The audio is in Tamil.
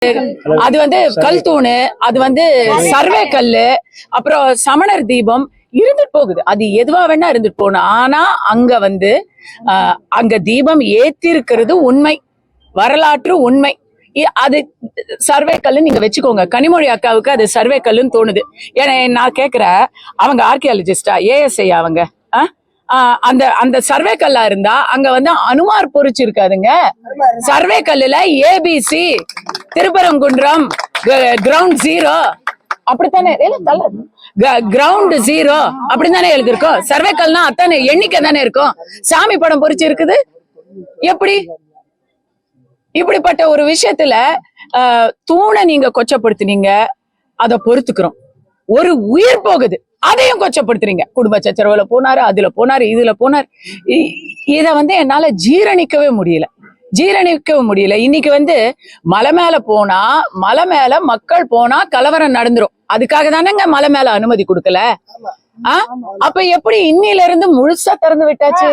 அது கல் தூணு, அது சர்வே கல்லு, அப்புறம் சமணர் தீபம் இருந்துட்டு போகுது. அது எதுவா வேணா இருந்துட்டு போகணும். ஆனா அங்க அங்க தீபம் ஏத்திருக்கிறது உண்மை, வரலாற்று உண்மை. அது சர்வே கல்லுன்னு நீங்க வச்சுக்கோங்க. கனிமொழி அக்காவுக்கு அது சர்வே கல்லுன்னு தோணுது. ஏன்னா நான் கேக்குறேன், அவங்க ஆர்கியாலஜிஸ்டா, ஏஎஸ்ஐ அவங்க அந்த அந்த சர்வே கல்லா இருந்தா அங்க அனுமார் பொறிச்சு இருக்காதுங்க. சர்வே கல்லுல ஏபிசி திருப்பரங்குன்றம் கிரவுண்ட் 0 அப்படித்தானே, கிரவுண்ட் 0 அப்படித்தானே எழுதிருக்கோம். சர்வே கல்னா அத்தனை எண்ணிக்கை தானே இருக்கும். சாமி படம் பொறிச்சு இருக்குது. எப்படி இப்படிப்பட்ட ஒரு விஷயத்துல தூணை நீங்க கொச்சப்படுத்தினீங்க, அதை பொறுத்துக்கிறோம். ஒரு உயிர் போகுது, அதையும் கொச்சப்படுத்துறீங்க. குடும்ப சச்சரவுல போனாரு, அதுல போனாரு, இதுல போனாரு. இத என்னால ஜீரணிக்கவே முடியல. இன்னைக்கு மலை மேல போனா, மலை மேல மக்கள் போனா கலவரம் நடந்துரும். அதுக்காக தானேங்க மலை மேல அனுமதி கொடுக்கல. அப்ப எப்படி இன்னில இருந்து முழுசா திறந்து விட்டாச்சு?